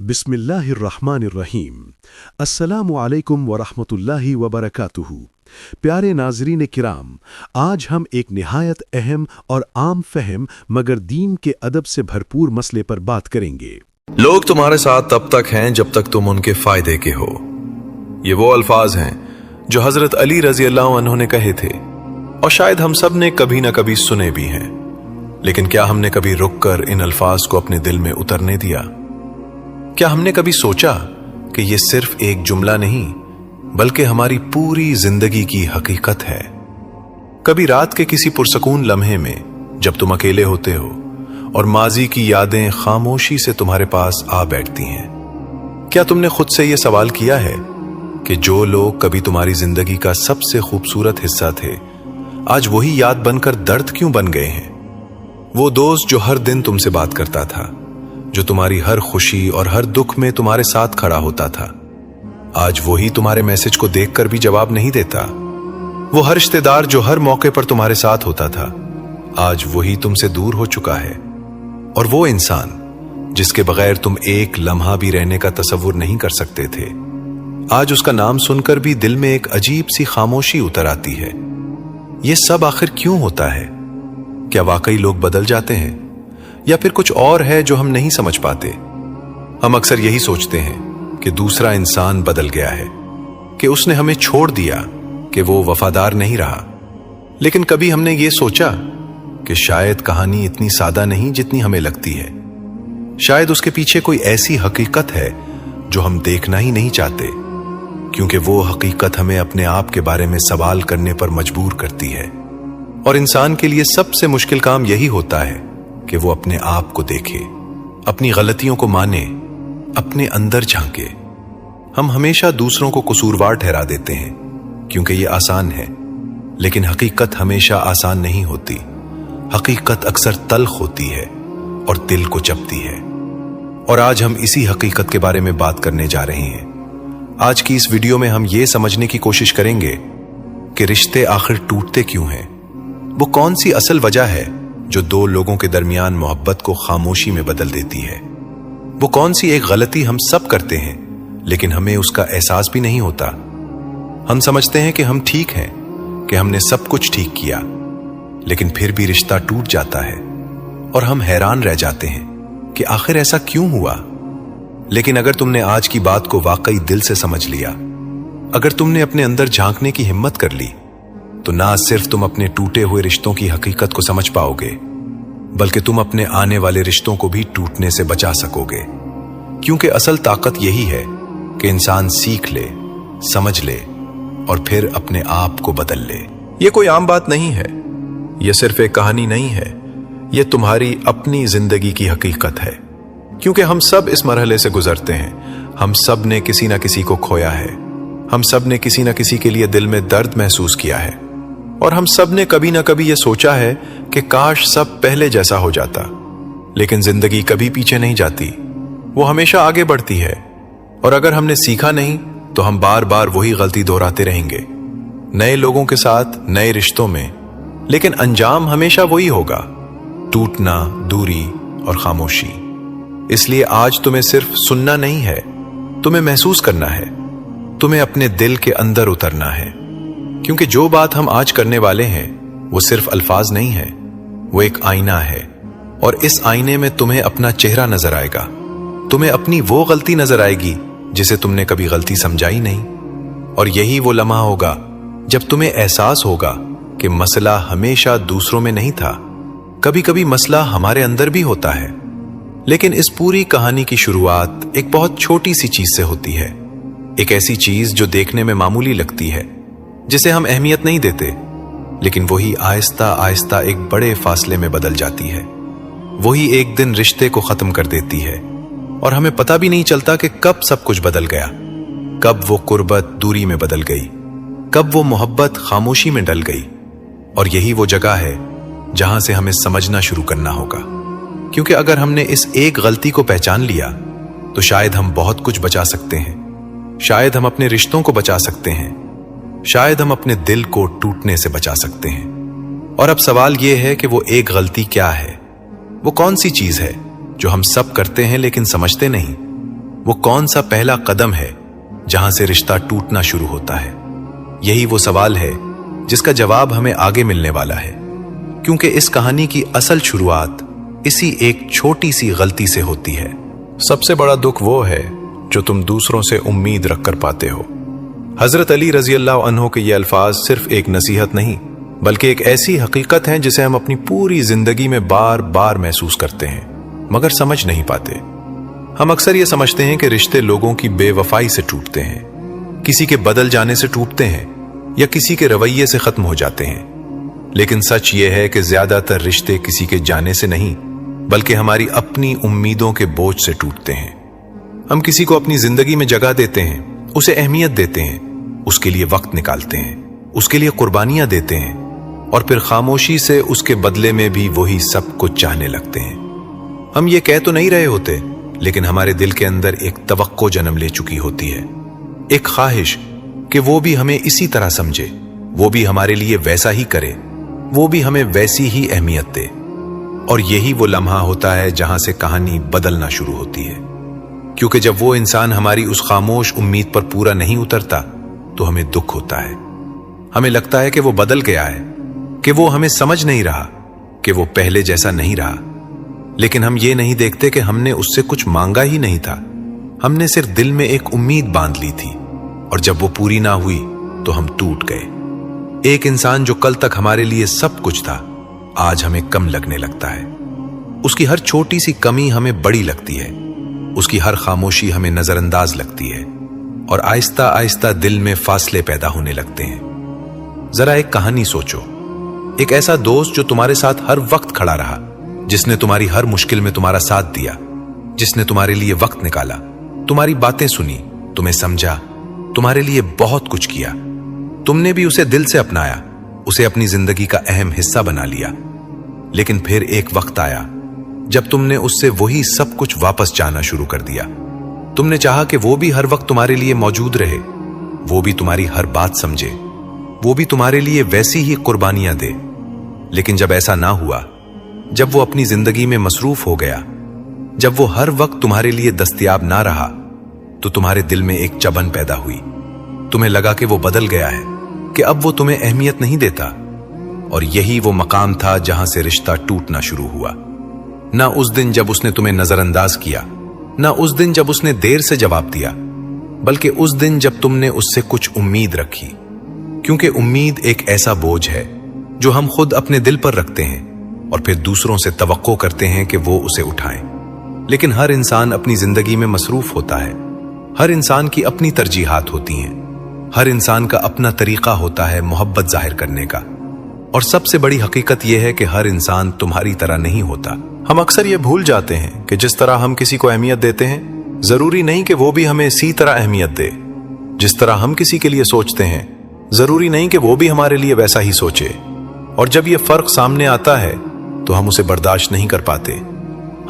बिस्मिल्लाहिर्रहमानिर्रहीम। अस्सलामु अलैकुम वरहमतुल्लाहि वबरकातुहू। प्यारे नाज़रीन किराम, आज हम एक निहायत अहम और आम फहम मगर दीन के अदब से भरपूर मसले पर बात करेंगे। लोग तुम्हारे साथ तब तक हैं जब तक तुम उनके फायदे के हो। ये वो अल्फाज हैं जो हजरत अली रजी अल्लाह अन्हु ने कहे थे, और शायद हम सब ने कभी न कभी सुने भी हैं। लेकिन क्या हमने कभी रुककर इन अल्फाज को अपने दिल में उतरने दिया? क्या हमने कभी सोचा कि ये सिर्फ एक जुमला नहीं बल्कि हमारी पूरी जिंदगी की हकीकत है? कभी रात के किसी पुरसकून लम्हे में जब तुम अकेले होते हो और माजी की यादें खामोशी से तुम्हारे पास आ बैठती हैं, क्या तुमने खुद से यह सवाल किया है कि जो लोग कभी तुम्हारी जिंदगी का सबसे खूबसूरत हिस्सा थे, आज वही याद बनकर दर्द क्यों बन गए हैं? वो दोस्त जो हर दिन तुमसे बात करता था, जो तुम्हारी हर खुशी और हर दुख में तुम्हारे साथ खड़ा होता था, आज वही तुम्हारे मैसेज को देखकर भी जवाब नहीं देता। वो हर रिश्तेदार जो हर मौके पर तुम्हारे साथ होता था, आज वही तुमसे दूर हो चुका है। और वो इंसान जिसके बगैर तुम एक लम्हा भी रहने का तसव्वुर नहीं कर सकते थे, आज उसका नाम सुनकर भी दिल में एक अजीब सी खामोशी उतर आती है। ये सब आखिर क्यों होता है? क्या वाकई लोग बदल जाते हैं या फिर कुछ और है जो हम नहीं समझ पाते? हम अक्सर यही सोचते हैं कि दूसरा इंसान बदल गया है, कि उसने हमें छोड़ दिया, कि वो वफादार नहीं रहा। लेकिन कभी हमने ये सोचा कि शायद कहानी इतनी सादा नहीं जितनी हमें लगती है। शायद उसके पीछे कोई ऐसी हकीकत है जो हम देखना ही नहीं चाहते, क्योंकि वो हकीकत हमें अपने आप के बारे में सवाल करने पर मजबूर करती है। और इंसान के लिए सबसे मुश्किल काम यही होता है कि वो अपने आप को देखे, अपनी गलतियों को माने, अपने अंदर झांके। हम हमेशा दूसरों को कसूरवार ठहरा देते हैं क्योंकि ये आसान है, लेकिन हकीकत हमेशा आसान नहीं होती। हकीकत अक्सर तल्ख होती है और दिल को चपती है। और आज हम इसी हकीकत के बारे में बात करने जा रहे हैं। आज की इस वीडियो में हम ये समझने की कोशिश करेंगे कि रिश्ते आखिर टूटते क्यों हैं। वो कौन सी असल वजह है जो दो लोगों के दरमियान मोहब्बत को खामोशी में बदल देती है? वो कौन सी एक गलती हम सब करते हैं लेकिन हमें उसका एहसास भी नहीं होता? हम समझते हैं कि हम ठीक हैं, कि हमने सब कुछ ठीक किया, लेकिन फिर भी रिश्ता टूट जाता है और हम हैरान रह जाते हैं कि आखिर ऐसा क्यों हुआ। लेकिन अगर तुमने आज की बात को वाकई दिल से समझ लिया, अगर तुमने अपने अंदर झांकने की हिम्मत कर ली, तो ना सिर्फ तुम अपने टूटे हुए रिश्तों की हकीकत को समझ पाओगे, बल्कि तुम अपने आने वाले रिश्तों को भी टूटने से बचा सकोगे। क्योंकि असल ताकत यही है कि इंसान सीख ले, समझ ले और फिर अपने आप को बदल ले। ये कोई आम बात नहीं है, यह सिर्फ एक कहानी नहीं है, यह तुम्हारी अपनी जिंदगी की हकीकत है। क्योंकि हम सब इस मरहले से गुजरते हैं। हम सब ने किसी ना किसी को खोया है, हम सब ने किसी ना किसी के लिए दिल में दर्द महसूस किया है, और हम सब ने कभी ना कभी यह सोचा है कि काश सब पहले जैसा हो जाता। लेकिन जिंदगी कभी पीछे नहीं जाती, वो हमेशा आगे बढ़ती है। और अगर हमने सीखा नहीं तो हम बार बार वही गलती दोहराते रहेंगे, नए लोगों के साथ, नए रिश्तों में, लेकिन अंजाम हमेशा वही होगा, टूटना, दूरी और खामोशी। इसलिए आज तुम्हें सिर्फ सुनना नहीं है, तुम्हें महसूस करना है, तुम्हें अपने दिल के अंदर उतरना है। क्योंकि जो बात हम आज करने वाले हैं वो सिर्फ अल्फाज नहीं है, वो एक आईना है। और इस आईने में तुम्हें अपना चेहरा नजर आएगा, तुम्हें अपनी वो गलती नजर आएगी जिसे तुमने कभी गलती समझा ही नहीं। और यही वो लम्हा होगा जब तुम्हें एहसास होगा कि मसला हमेशा दूसरों में नहीं था, कभी कभी मसला हमारे अंदर भी होता है। लेकिन इस पूरी कहानी की शुरुआत एक बहुत छोटी सी चीज से होती है। एक ऐसी चीज जो देखने में मामूली लगती है, जिसे हम अहमियत नहीं देते, लेकिन वही आहिस्ता आहिस्ता एक बड़े फासले में बदल जाती है। वही एक दिन रिश्ते को खत्म कर देती है और हमें पता भी नहीं चलता कि कब सब कुछ बदल गया, कब वो कुर्बत दूरी में बदल गई, कब वो मोहब्बत खामोशी में डल गई। और यही वो जगह है जहां से हमें समझना शुरू करना होगा। क्योंकि अगर हमने इस एक गलती को पहचान लिया तो शायद हम बहुत कुछ बचा सकते हैं। शायद हम अपने रिश्तों को बचा सकते हैं, शायद हम अपने दिल को टूटने से बचा सकते हैं। और अब सवाल यह है कि वो एक गलती क्या है, वो कौन सी चीज है जो हम सब करते हैं लेकिन समझते नहीं। वो कौन सा पहला कदम है जहां से रिश्ता टूटना शुरू होता है? यही वो सवाल है जिसका जवाब हमें आगे मिलने वाला है, क्योंकि इस कहानी की असल शुरुआत इसी एक छोटी सी गलती से होती है। सबसे बड़ा दुख वो है जो तुम दूसरों से उम्मीद रखकर पाते हो। हजरत अली रजी अल्लाह अन्हो के ये अल्फाज सिर्फ एक नसीहत नहीं, बल्कि एक ऐसी हकीकत है जिसे हम अपनी पूरी जिंदगी में बार बार महसूस करते हैं, मगर समझ नहीं पाते। हम अक्सर ये समझते हैं कि रिश्ते लोगों की बेवफाई से टूटते हैं, किसी के बदल जाने से टूटते हैं, या किसी के रवैये से खत्म हो जाते हैं। लेकिन सच ये है कि ज्यादातर रिश्ते किसी के जाने से नहीं, बल्कि हमारी अपनी उम्मीदों के बोझ से टूटते हैं। हम किसी को अपनी जिंदगी में जगह देते हैं, उसे अहमियत देते हैं, उसके लिए वक्त निकालते हैं, उसके लिए कुर्बानियां देते हैं, और फिर खामोशी से उसके बदले में भी वही सब कुछ चाहने लगते हैं। हम ये कह तो नहीं रहे होते, लेकिन हमारे दिल के अंदर एक तवक्को जन्म ले चुकी होती है, एक ख्वाहिश कि वो भी हमें इसी तरह समझे, वो भी हमारे लिए वैसा ही करे, वो भी हमें वैसी ही अहमियत दे। और यही वो लम्हा होता है जहां से कहानी बदलना शुरू होती है, क्योंकि जब वो इंसान हमारी उस खामोश उम्मीद पर पूरा नहीं उतरता तो हमें दुख होता है। हमें लगता है कि वो बदल गया है, कि वो हमें समझ नहीं रहा, कि वो पहले जैसा नहीं रहा। लेकिन हम ये नहीं देखते कि हमने उससे कुछ मांगा ही नहीं था, हमने सिर्फ दिल में एक उम्मीद बांध ली थी, और जब वो पूरी ना हुई तो हम टूट गए। एक इंसान जो कल तक हमारे लिए सब कुछ था, आज हमें कम लगने लगता है। उसकी हर छोटी सी कमी हमें बड़ी लगती है, उसकी हर खामोशी हमें नजरअंदाज लगती है, और आहिस्ता आहिस्ता दिल में फासले पैदा होने लगते हैं। जरा एक कहानी सोचो, एक ऐसा दोस्त जो तुम्हारे साथ हर वक्त खड़ा रहा, जिसने तुम्हारी हर मुश्किल में तुम्हारा साथ दिया, जिसने तुम्हारे लिए वक्त निकाला, तुम्हारी बातें सुनी, तुम्हें समझा, तुम्हारे लिए बहुत कुछ किया। तुमने भी उसे दिल से अपनाया, उसे अपनी जिंदगी का अहम हिस्सा बना लिया। लेकिन फिर एक वक्त आया जब तुमने उससे वही सब कुछ वापस चाहना शुरू कर दिया। तुमने चाहा कि वो भी हर वक्त तुम्हारे लिए मौजूद रहे, वो भी तुम्हारी हर बात समझे, वो भी तुम्हारे लिए वैसी ही कुर्बानियां दे। लेकिन जब ऐसा ना हुआ, जब वो अपनी जिंदगी में मसरूफ हो गया, जब वो हर वक्त तुम्हारे लिए दस्तयाब ना रहा, तो तुम्हारे दिल में एक चबन पैदा हुई। तुम्हें लगा कि वो बदल गया है, कि अब वो तुम्हें अहमियत नहीं देता। और यही वो मकाम था जहां से रिश्ता टूटना शुरू हुआ। ना उस दिन जब उसने तुम्हें नजरअंदाज किया, ना उस दिन जब उसने देर से जवाब दिया, बल्कि उस दिन जब तुमने उससे कुछ उम्मीद रखी। क्योंकि उम्मीद एक ऐसा बोझ है जो हम खुद अपने दिल पर रखते हैं और फिर दूसरों से तवक्को करते हैं कि वो उसे उठाएं। लेकिन हर इंसान अपनी जिंदगी में मसरूफ होता है, हर इंसान की अपनी तरजीहात होती हैं, हर इंसान का अपना तरीका होता है मोहब्बत जाहिर करने का। और सबसे बड़ी हकीकत यह है कि हर इंसान तुम्हारी तरह नहीं होता। हम अक्सर ये भूल जाते हैं कि जिस तरह हम किसी को अहमियत देते हैं, जरूरी नहीं कि वो भी हमें इसी तरह अहमियत दे। जिस तरह हम किसी के लिए सोचते हैं, जरूरी नहीं कि वो भी हमारे लिए वैसा ही सोचे। और जब ये फर्क सामने आता है तो हम उसे बर्दाश्त नहीं कर पाते,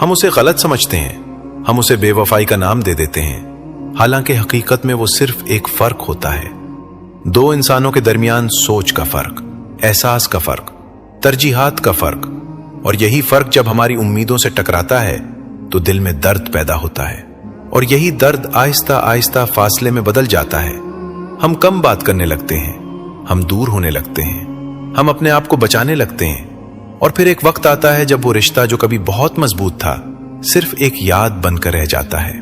हम उसे गलत समझते हैं, हम उसे बेवफाई का नाम दे देते हैं। हालांकि हकीकत में वो सिर्फ एक फर्क होता है, दो इंसानों के दरमियान सोच का फर्क, एहसास का फर्क, तरजीहात का फर्क। और यही फर्क जब हमारी उम्मीदों से टकराता है तो दिल में दर्द पैदा होता है, और यही दर्द आहिस्ता आहिस्ता फासले में बदल जाता है। हम कम बात करने लगते हैं, हम दूर होने लगते हैं, हम अपने आप को बचाने लगते हैं। और फिर एक वक्त आता है जब वो रिश्ता जो कभी बहुत मजबूत था, सिर्फ एक याद बनकर रह जाता है।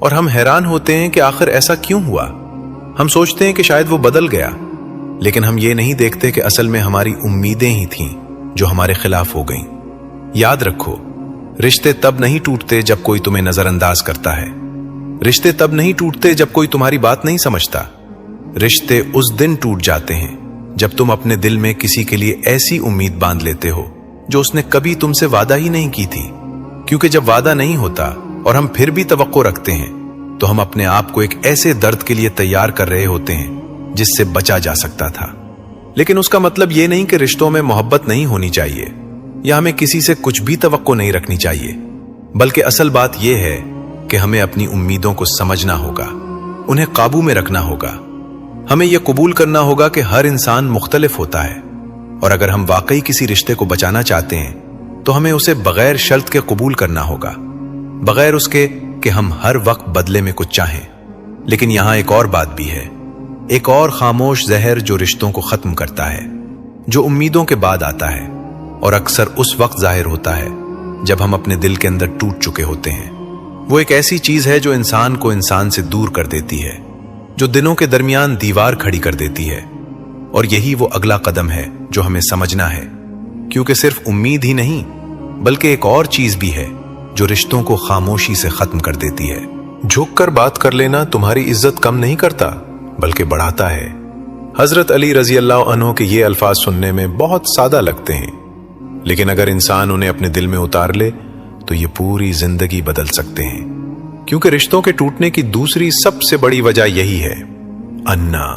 और हम हैरान होते हैं कि आखिर ऐसा क्यों हुआ। हम सोचते हैं कि शायद वो बदल गया, लेकिन हम ये नहीं देखते कि असल में हमारी उम्मीदें ही थीं जो हमारे खिलाफ हो गईं। याद रखो, रिश्ते तब नहीं टूटते जब कोई तुम्हें नजरअंदाज करता है, रिश्ते तब नहीं टूटते जब कोई तुम्हारी बात नहीं समझता। रिश्ते उस दिन टूट जाते हैं जब तुम अपने दिल में किसी के लिए ऐसी उम्मीद बांध लेते हो जो उसने कभी तुमसे वादा ही नहीं की थी। क्योंकि जब वादा नहीं होता और हम फिर भी तवक्को रखते हैं, तो हम अपने आप को एक ऐसे दर्द के लिए तैयार कर रहे होते हैं जिससे बचा जा सकता था। लेकिन उसका मतलब यह नहीं कि रिश्तों में मोहब्बत नहीं होनी चाहिए या हमें किसी से कुछ भी तवक्को नहीं रखनी चाहिए, बल्कि असल बात यह है कि हमें अपनी उम्मीदों को समझना होगा, उन्हें काबू में रखना होगा। हमें यह कबूल करना होगा कि हर इंसान मुख्तलिफ होता है, और अगर हम वाकई किसी रिश्ते को बचाना चाहते हैं तो हमें उसे बगैर शर्त के कबूल करना होगा, बगैर उसके کہ ہم ہر وقت بدلے میں کچھ چاہیں، لیکن یہاں ایک اور بات بھی ہے، ایک اور خاموش زہر جو رشتوں کو ختم کرتا ہے، جو امیدوں کے بعد آتا ہے اور اکثر اس وقت ظاہر ہوتا ہے جب ہم اپنے دل کے اندر ٹوٹ چکے ہوتے ہیں۔ وہ ایک ایسی چیز ہے جو انسان کو انسان سے دور کر دیتی ہے، جو دلوں کے درمیان دیوار کھڑی کر دیتی ہے، اور یہی وہ اگلا قدم ہے جو ہمیں سمجھنا ہے، کیونکہ صرف امید ہی نہیں بلکہ ایک اور چیز بھی ہے جو رشتوں کو خاموشی سے ختم کر دیتی ہے۔ جھک کر بات کر لینا تمہاری عزت کم نہیں کرتا بلکہ بڑھاتا ہے۔ حضرت علی رضی اللہ عنہ کے یہ الفاظ سننے میں بہت سادہ لگتے ہیں، لیکن اگر انسان انہیں اپنے دل میں اتار لے تو یہ پوری زندگی بدل سکتے ہیں، کیونکہ رشتوں کے ٹوٹنے کی دوسری سب سے بڑی وجہ یہی ہے، انا،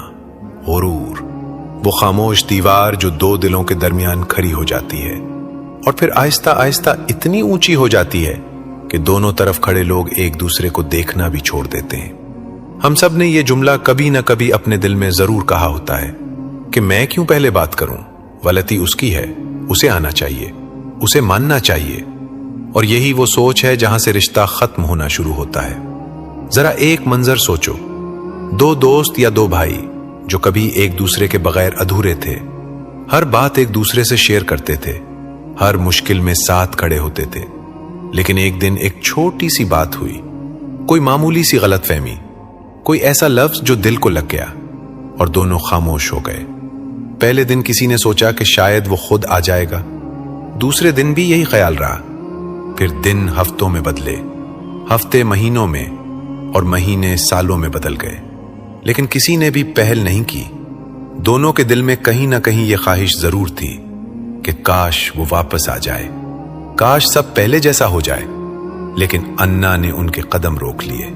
غرور، وہ خاموش دیوار جو دو دلوں کے درمیان کھڑی ہو جاتی ہے اور پھر آہستہ آہستہ اتنی اونچی ہو جاتی ہے کہ دونوں طرف کھڑے لوگ ایک دوسرے کو دیکھنا بھی چھوڑ دیتے ہیں۔ ہم سب نے یہ جملہ کبھی نہ کبھی اپنے دل میں ضرور کہا ہوتا ہے کہ میں کیوں پہلے بات کروں، غلطی اس کی ہے، اسے آنا چاہیے، اسے ماننا چاہیے، اور یہی وہ سوچ ہے جہاں سے رشتہ ختم ہونا شروع ہوتا ہے۔ ذرا ایک منظر سوچو، دو دوست یا دو بھائی جو کبھی ایک دوسرے کے بغیر ادھورے تھے، ہر بات ایک دوسرے سے شیئر کرتے تھے، ہر مشکل میں ساتھ کھڑے ہوتے تھے، لیکن ایک دن ایک چھوٹی سی بات ہوئی، کوئی معمولی سی غلط فہمی، کوئی ایسا لفظ جو دل کو لگ گیا اور دونوں خاموش ہو گئے۔ پہلے دن کسی نے سوچا کہ شاید وہ خود آ جائے گا، دوسرے دن بھی یہی خیال رہا، پھر دن ہفتوں میں بدلے، ہفتے مہینوں میں، اور مہینے سالوں میں بدل گئے، لیکن کسی نے بھی پہل نہیں کی۔ دونوں کے دل میں کہیں نہ کہیں یہ خواہش ضرور تھی کہ کاش وہ واپس آ جائے، کاش سب پہلے جیسا ہو جائے، لیکن انا نے ان کے قدم روک لیے۔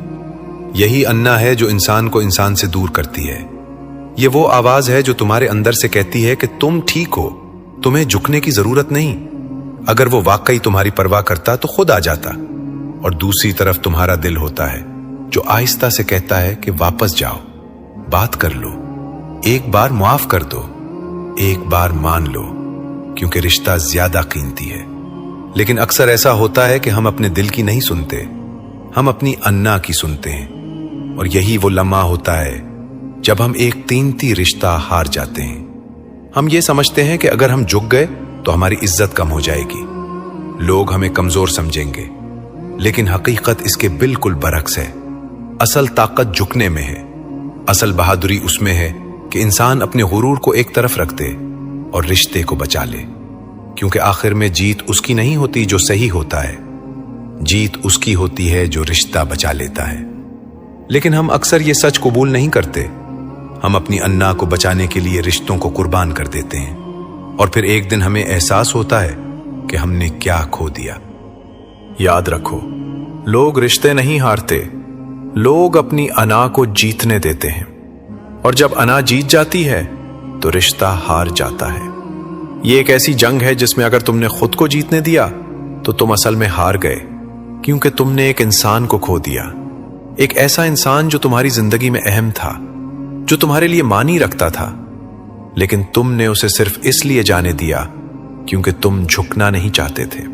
یہی انا ہے جو انسان کو انسان سے دور کرتی ہے۔ یہ وہ آواز ہے جو تمہارے اندر سے کہتی ہے کہ تم ٹھیک ہو، تمہیں جھکنے کی ضرورت نہیں۔ اگر وہ واقعی تمہاری پرواہ کرتا تو خود آ جاتا۔ اور دوسری طرف تمہارا دل ہوتا ہے جو آہستہ سے کہتا ہے کہ واپس جاؤ، بات کر لو، ایک بار معاف کر دو، ایک بار مان لو، کیونکہ رشتہ زیادہ قیمتی ہے۔ لیکن اکثر ایسا ہوتا ہے کہ ہم اپنے دل کی نہیں سنتے، ہم اپنی انا کی سنتے ہیں، اور یہی وہ لمحہ ہوتا ہے جب ہم ایک قیمتی رشتہ ہار جاتے ہیں۔ ہم یہ سمجھتے ہیں کہ اگر ہم جھک گئے تو ہماری عزت کم ہو جائے گی، لوگ ہمیں کمزور سمجھیں گے، لیکن حقیقت اس کے بالکل برعکس ہے۔ اصل طاقت جھکنے میں ہے، اصل بہادری اس میں ہے کہ انسان اپنے غرور کو ایک طرف رکھ دے اور رشتے کو بچا لے، کیونکہ آخر میں جیت اس کی نہیں ہوتی جو صحیح ہوتا ہے، جیت اس کی ہوتی ہے جو رشتہ بچا لیتا ہے۔ لیکن ہم اکثر یہ سچ قبول نہیں کرتے، ہم اپنی انا کو بچانے کے لیے رشتوں کو قربان کر دیتے ہیں، اور پھر ایک دن ہمیں احساس ہوتا ہے کہ ہم نے کیا کھو دیا۔ یاد رکھو، لوگ رشتے نہیں ہارتے، لوگ اپنی انا کو جیتنے دیتے ہیں، اور جب انا جیت جاتی ہے تو رشتہ ہار جاتا ہے۔ یہ ایک ایسی جنگ ہے جس میں اگر تم نے خود کو جیتنے دیا تو تم اصل میں ہار گئے، کیونکہ تم نے ایک انسان کو کھو دیا، ایک ایسا انسان جو تمہاری زندگی میں اہم تھا، جو تمہارے لیے معنی رکھتا تھا، لیکن تم نے اسے صرف اس لیے جانے دیا کیونکہ تم جھکنا نہیں چاہتے تھے۔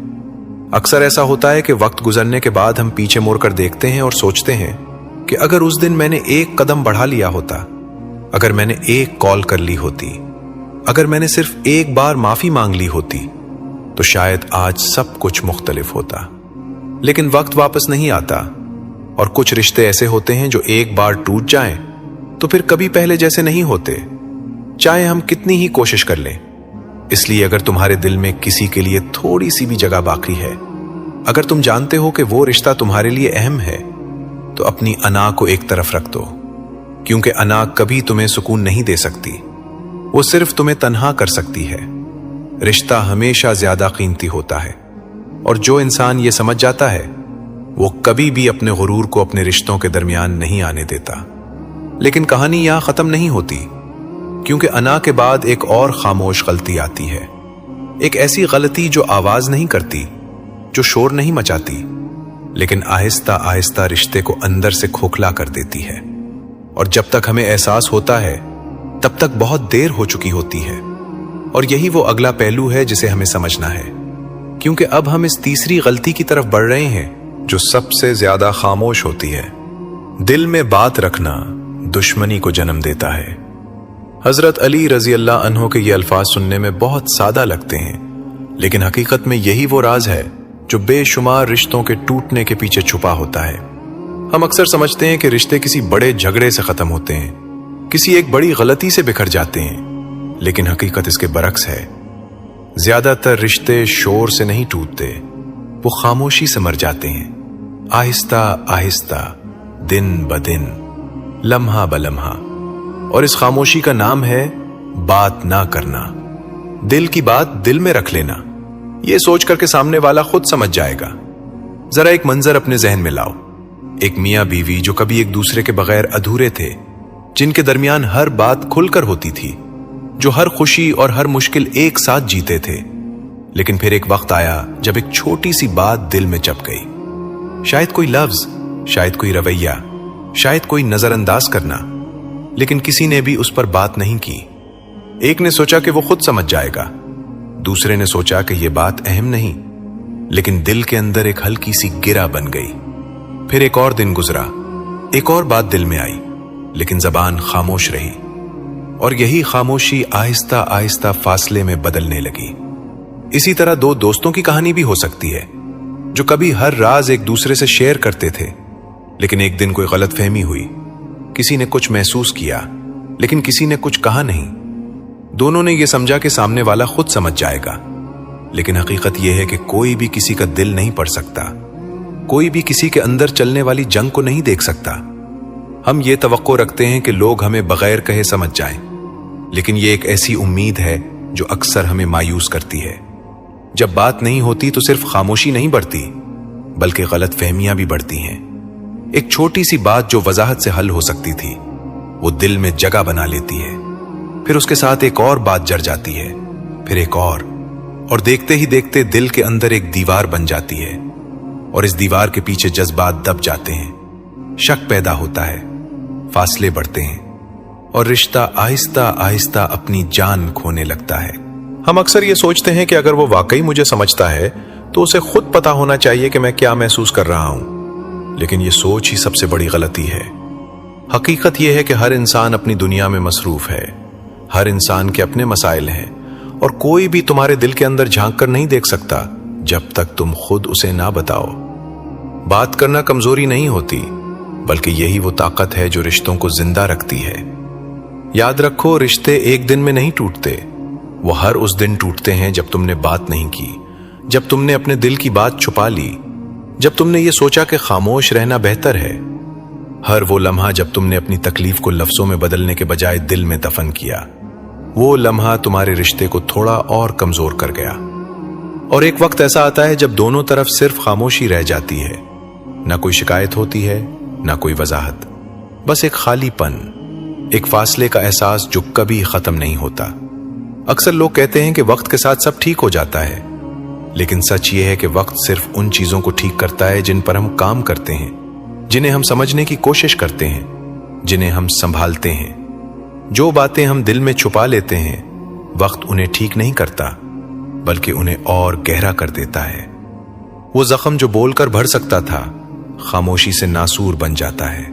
اکثر ایسا ہوتا ہے کہ وقت گزرنے کے بعد ہم پیچھے مڑ کر دیکھتے ہیں اور سوچتے ہیں کہ اگر اس دن میں نے ایک قدم بڑھا لیا ہوتا، اگر میں نے ایک کال کر لی ہوتی، اگر میں نے صرف ایک بار معافی مانگ لی ہوتی، تو شاید آج سب کچھ مختلف ہوتا۔ لیکن وقت واپس نہیں آتا، اور کچھ رشتے ایسے ہوتے ہیں جو ایک بار ٹوٹ جائیں تو پھر کبھی پہلے جیسے نہیں ہوتے، چاہے ہم کتنی ہی کوشش کر لیں۔ اس لیے اگر تمہارے دل میں کسی کے لیے تھوڑی سی بھی جگہ باقی ہے، اگر تم جانتے ہو کہ وہ رشتہ تمہارے لیے اہم ہے، تو اپنی انا کو ایک طرف رکھ دو، کیونکہ انا کبھی تمہیں سکون نہیں دے سکتی، وہ صرف تمہیں تنہا کر سکتی ہے۔ رشتہ ہمیشہ زیادہ قیمتی ہوتا ہے، اور جو انسان یہ سمجھ جاتا ہے وہ کبھی بھی اپنے غرور کو اپنے رشتوں کے درمیان نہیں آنے دیتا۔ لیکن کہانی یہاں ختم نہیں ہوتی، کیونکہ انا کے بعد ایک اور خاموش غلطی آتی ہے، ایک ایسی غلطی جو آواز نہیں کرتی، جو شور نہیں مچاتی، لیکن آہستہ آہستہ رشتے کو اندر سے کھوکھلا کر دیتی ہے، اور جب تک ہمیں احساس ہوتا ہے تب تک بہت دیر ہو چکی ہوتی ہے۔ اور یہی وہ اگلا پہلو ہے جسے ہمیں سمجھنا ہے، کیونکہ اب ہم اس تیسری غلطی کی طرف بڑھ رہے ہیں जो सबसे ज्यादा खामोश होती है। दिल में बात रखना दुश्मनी को जन्म देता है। हजरत अली रजी अल्लाह अन्हो के ये अल्फाज सुनने में बहुत सादा लगते हैं, लेकिन हकीकत में यही वो राज है जो बेशुमार रिश्तों के टूटने के पीछे छुपा होता है। हम अक्सर समझते हैं कि रिश्ते किसी बड़े झगड़े से खत्म होते हैं, किसी एक बड़ी गलती से बिखर जाते हैं, लेकिन हकीकत इसके बरक्स है। ज्यादातर रिश्ते शोर से नहीं टूटते, वो खामोशी से मर जाते हैं, आहिस्ता आहिस्ता, दिन ब दिन, लम्हा ब लम्हा। और इस खामोशी का नाम है बात ना करना। दिल की बात दिल में रख लेना, ये सोच करके सामने वाला खुद समझ जाएगा। जरा एक मंजर अपने जहन में लाओ, एक मियां बीवी जो कभी एक दूसरे के बगैर अधूरे थे, जिनके दरमियान हर बात खुलकर होती थी, जो हर खुशी और हर मुश्किल एक साथ जीते थे। लेकिन फिर एक वक्त आया जब एक छोटी सी बात दिल में चप गई। शायद कोई लफ्ज, शायद कोई रवैया, शायद कोई नजरअंदाज करना, लेकिन किसी ने भी उस पर बात नहीं की। एक ने सोचा कि वो खुद समझ जाएगा, दूसरे ने सोचा कि यह बात अहम नहीं, लेकिन दिल के अंदर एक हल्की सी गिरा बन गई। फिर एक और दिन गुजरा, एक और बात दिल में आई, लेकिन जबान खामोश रही, और यही खामोशी आहिस्ता आहिस्ता फासले में बदलने लगी। इसी तरह दो दोस्तों की कहानी भी हो सकती है, जो कभी हर राज एक दूसरे से शेयर करते थे, लेकिन एक दिन कोई गलतफहमी हुई। किसी ने कुछ महसूस किया, लेकिन किसी ने कुछ कहा नहीं। दोनों ने यह समझा कि सामने वाला खुद समझ जाएगा, लेकिन हकीकत यह है कि कोई भी किसी का दिल नहीं पढ़ सकता, कोई भी किसी के अंदर चलने वाली जंग को नहीं देख सकता। हम ये तवक्को रखते हैं कि लोग हमें बगैर कहे समझ जाएं, लेकिन ये एक ऐसी उम्मीद है जो अक्सर हमें मायूस करती है। जब बात नहीं होती तो सिर्फ खामोशी नहीं बढ़ती, बल्कि गलत फहमियां भी बढ़ती हैं। एक छोटी सी बात जो वजाहत से हल हो सकती थी, वो दिल में जगह बना लेती है। फिर उसके साथ एक और बात जड़ जाती है, फिर एक और देखते ही देखते दिल के अंदर एक दीवार बन जाती है, और इस दीवार के पीछे जज्बात दब जाते हैं, शक पैदा होता है, फासले बढ़ते हैं, और रिश्ता आहिस्ता आहिस्ता अपनी जान खोने लगता है। हम अक्सर ये सोचते हैं कि अगर वो वाकई मुझे समझता है तो उसे खुद पता होना चाहिए कि मैं क्या महसूस कर रहा हूं, लेकिन ये सोच ही सबसे बड़ी गलती है। हकीकत यह है कि हर इंसान अपनी दुनिया में मसरूफ है, हर इंसान के अपने मसाइल हैं, और कोई भी तुम्हारे दिल के अंदर झांक कर नहीं देख सकता जब तक तुम खुद उसे ना बताओ। बात करना कमजोरी नहीं होती, बल्कि यही वो ताकत है जो रिश्तों को जिंदा रखती है। याद रखो, रिश्ते एक दिन में नहीं टूटते, वो हर उस दिन टूटते हैं जब तुमने बात नहीं की, जब तुमने अपने दिल की बात छुपा ली, जब तुमने ये सोचा कि खामोश रहना बेहतर है। हर वो लम्हा जब तुमने अपनी तकलीफ को लफ्जों में बदलने के बजाय दिल में दफन किया, वो लम्हा तुम्हारे रिश्ते को थोड़ा और कमजोर कर गया। और एक वक्त ऐसा आता है जब दोनों तरफ सिर्फ खामोशी रह जाती है, ना कोई शिकायत होती है, ना कोई वजाहत, बस एक खालीपन, एक फासले का एहसास जो कभी खत्म नहीं होता। अक्सर लोग कहते हैं कि वक्त के साथ सब ठीक हो जाता है, लेकिन सच ये है कि वक्त सिर्फ उन चीजों को ठीक करता है जिन पर हम काम करते हैं, जिन्हें हम समझने की कोशिश करते हैं, जिन्हें हम संभालते हैं। जो बातें हम दिल में छुपा लेते हैं, वक्त उन्हें ठीक नहीं करता, बल्कि उन्हें और गहरा कर देता है। वो जख्म जो बोलकर भर सकता था, खामोशी से नासूर बन जाता है।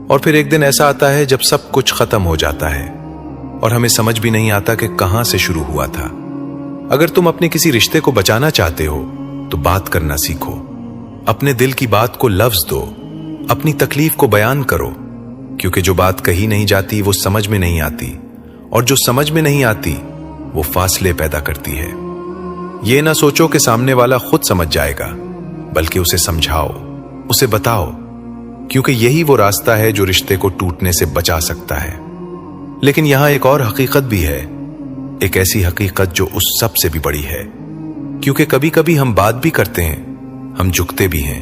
और फिर एक दिन ऐसा आता है जब सब कुछ खत्म हो जाता है, और हमें समझ भी नहीं आता कि कहां से शुरू हुआ था। अगर तुम अपने किसी रिश्ते को बचाना चाहते हो तो बात करना सीखो, अपने दिल की बात को लफ्ज दो, अपनी तकलीफ को बयान करो, क्योंकि जो बात कही नहीं जाती वो समझ में नहीं आती, और जो समझ में नहीं आती वो फासले पैदा करती है। ये ना सोचो कि सामने वाला खुद समझ जाएगा, बल्कि उसे समझाओ, उसे बताओ, क्योंकि यही वो रास्ता है जो रिश्ते को टूटने से बचा सकता है। लेकिन यहां एक और हकीकत भी है, एक ऐसी हकीकत जो उस सब से भी बड़ी है, क्योंकि कभी कभी हम बात भी करते हैं, हम झुकते भी हैं,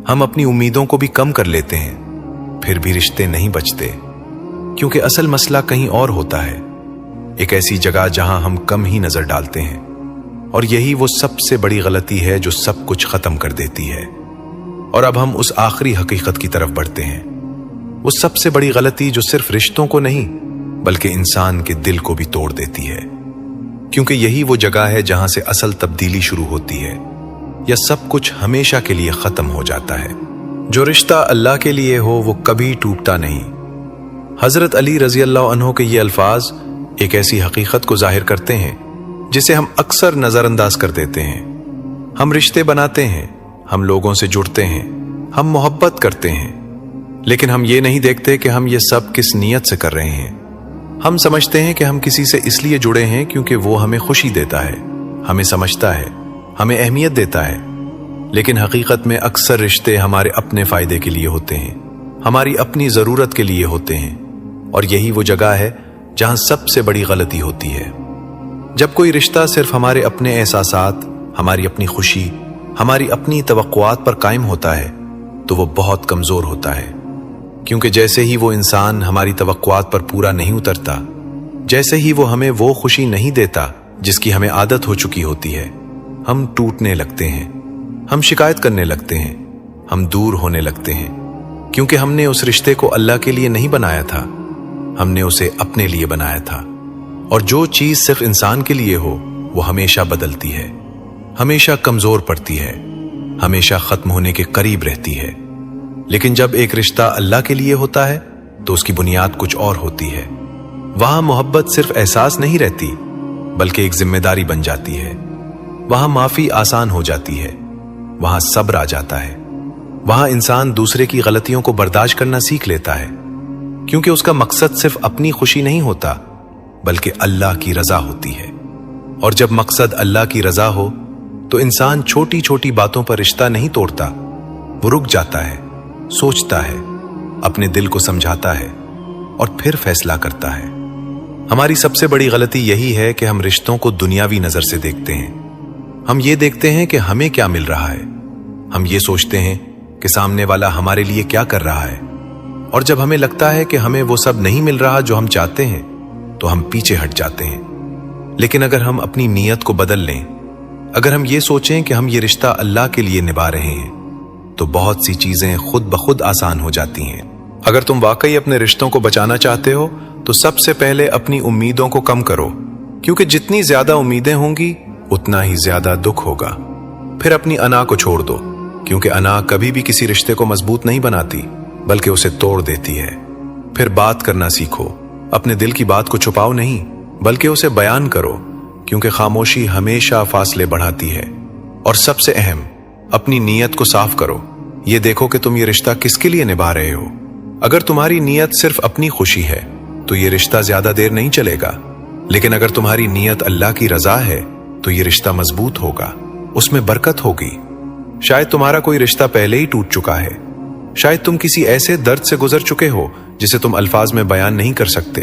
हम अपनी उम्मीदों को भी कम कर लेते हैं, फिर भी रिश्ते नहीं बचते, क्योंकि असल मसला कहीं और होता है, एक ऐसी जगह जहां हम कम ही नजर डालते हैं। और यही वो सबसे बड़ी गलती है जो सब कुछ खत्म कर देती है। और अब हम उस आखिरी हकीकत की तरफ बढ़ते हैं, वो सबसे बड़ी गलती जो सिर्फ रिश्तों को नहीं बल्कि इंसान के दिल को भी तोड़ देती है, क्योंकि यही वो जगह है जहां से असल तब्दीली शुरू होती है। या सब कुछ हमेशा के लिए खत्म हो जाता है। जो रिश्ता अल्लाह के लिए हो वो कभी टूटता नहीं। हजरत अली रजी अल्लाह अन्हो के ये अल्फाज एक ऐसी हकीकत को जाहिर करते हैं जिसे हम अक्सर नजरअंदाज कर देते हैं। हम रिश्ते बनाते हैं, हम लोगों से जुड़ते हैं, हम मोहब्बत करते हैं, लेकिन हम ये नहीं देखते कि हम ये सब किस नीयत से कर रहे हैं। हम समझते हैं कि हम किसी से इसलिए जुड़े हैं क्योंकि वो हमें खुशी देता है, हमें समझता है, हमें अहमियत देता है, लेकिन हकीकत में अक्सर रिश्ते हमारे अपने फायदे के लिए होते हैं, हमारी अपनी जरूरत के लिए होते हैं। और यही वो जगह है जहां सबसे बड़ी गलती होती है। जब कोई रिश्ता सिर्फ हमारे अपने एहसासात, हमारी अपनी खुशी, हमारी अपनी तवक्कुआत पर कायम होता है तो वो बहुत कमजोर होता है, क्योंकि जैसे ही वो इंसान हमारी तवक्कुआत पर पूरा नहीं उतरता, जैसे ही वो हमें वो खुशी नहीं देता जिसकी हमें आदत हो चुकी होती है, हम टूटने लगते हैं, हम शिकायत करने लगते हैं, हम दूर होने लगते हैं, क्योंकि हमने उस रिश्ते को अल्लाह के लिए नहीं बनाया था, हमने उसे अपने लिए बनाया था। और जो चीज सिर्फ इंसान के लिए हो वो हमेशा बदलती है, हमेशा कमजोर पड़ती है, हमेशा खत्म होने के करीब रहती है। लेकिन जब एक रिश्ता अल्लाह के लिए होता है तो उसकी बुनियाद कुछ और होती है। वहां मोहब्बत सिर्फ एहसास नहीं रहती बल्कि एक जिम्मेदारी बन जाती है। वहां माफी आसान हो जाती है, वहां सब्र आ जाता है, वहां इंसान दूसरे की गलतियों को बर्दाश्त करना सीख लेता है, क्योंकि उसका मकसद सिर्फ अपनी खुशी नहीं होता बल्कि अल्लाह की रजा होती है। और जब मकसद अल्लाह की रजा हो तो इंसान छोटी छोटी बातों पर रिश्ता नहीं तोड़ता, वो रुक जाता है, सोचता है, अपने दिल को समझाता है और फिर फैसला करता है। हमारी सबसे बड़ी गलती यही है कि हम रिश्तों को दुनियावी नजर से देखते हैं। हम ये देखते हैं कि हमें क्या मिल रहा है, हम ये सोचते हैं कि सामने वाला हमारे लिए क्या कर रहा है, और जब हमें लगता है कि हमें वो सब नहीं मिल रहा जो हम चाहते हैं तो हम पीछे हट जाते हैं। लेकिन अगर हम अपनी नीयत को बदल लें, अगर हम ये सोचें कि हम ये रिश्ता अल्लाह के लिए निभा रहे हैं, तो बहुत सी चीजें खुद ब खुद आसान हो जाती हैं। अगर तुम वाकई अपने रिश्तों को बचाना चाहते हो तो सबसे पहले अपनी उम्मीदों को कम करो, क्योंकि जितनी ज्यादा उम्मीदें होंगी उतना ही ज्यादा दुख होगा। फिर अपनी अना को छोड़ दो, क्योंकि अना कभी भी किसी रिश्ते को मजबूत नहीं बनाती बल्कि उसे तोड़ देती है। फिर बात करना सीखो, अपने दिल की बात को छुपाओ नहीं बल्कि उसे बयान करो, क्योंकि खामोशी हमेशा फासले बढ़ाती है। और सबसे अहम, अपनी नीयत को साफ करो, ये देखो कि तुम ये रिश्ता किसके लिए निभा रहे हो। अगर तुम्हारी नीयत सिर्फ अपनी खुशी है तो ये रिश्ता ज्यादा देर नहीं चलेगा, लेकिन अगर तुम्हारी नीयत अल्लाह की रजा है तो ये रिश्ता मजबूत होगा, उसमें बरकत होगी। शायद तुम्हारा कोई रिश्ता पहले ही टूट चुका है, शायद तुम किसी ऐसे दर्द से गुजर चुके हो जिसे तुम अल्फाज में बयान नहीं कर सकते,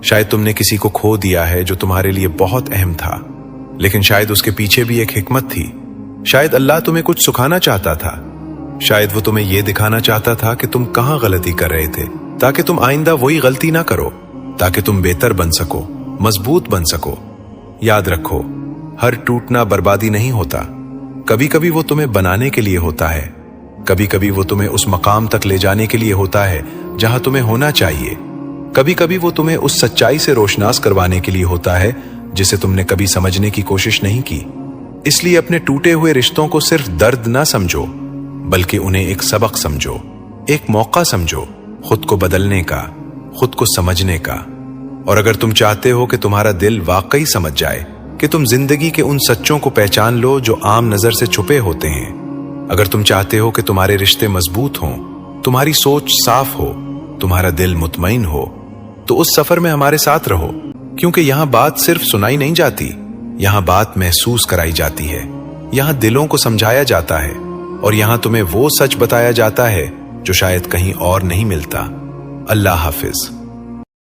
शायद तुमने किसी को खो दिया है जो तुम्हारे लिए बहुत अहम था, लेकिन शायद उसके पीछे भी एक हिकमत थी। शायद अल्लाह तुम्हें कुछ सिखाना चाहता था, शायद वो तुम्हें यह दिखाना चाहता था कि तुम कहां गलती कर रहे थे, ताकि तुम आइंदा वही गलती ना करो, ताकि तुम बेहतर बन सको, मजबूत बन सको। याद रखो, हर टूटना बर्बादी नहीं होता, कभी कभी वो तुम्हें बनाने के लिए होता है, कभी कभी वो तुम्हें उस मकाम तक ले जाने के लिए होता है जहां तुम्हें होना चाहिए, कभी कभी वो तुम्हें उस सच्चाई से रोशनास करवाने के लिए होता है जिसे तुमने कभी समझने की कोशिश नहीं की। इसलिए अपने टूटे हुए रिश्तों को सिर्फ दर्द ना समझो बल्कि उन्हें एक सबक समझो, एक मौका समझो खुद को बदलने का, खुद को समझने का। और अगर तुम चाहते हो कि तुम्हारा दिल वाकई समझ जाए, कि तुम जिंदगी के उन सच्चों को पहचान लो जो आम नजर से छुपे होते हैं, अगर तुम चाहते हो कि तुम्हारे रिश्ते मजबूत हों, तुम्हारी सोच साफ हो, तुम्हारा दिल मुतमईन हो, तो उस सफर में हमारे साथ रहो, क्योंकि यहां बात सिर्फ सुनाई नहीं जाती, यहां बात महसूस कराई जाती है, यहां दिलों को समझाया जाता है, और यहां तुम्हें वो सच बताया जाता है जो शायद कहीं और नहीं मिलता। अल्लाह हाफिज।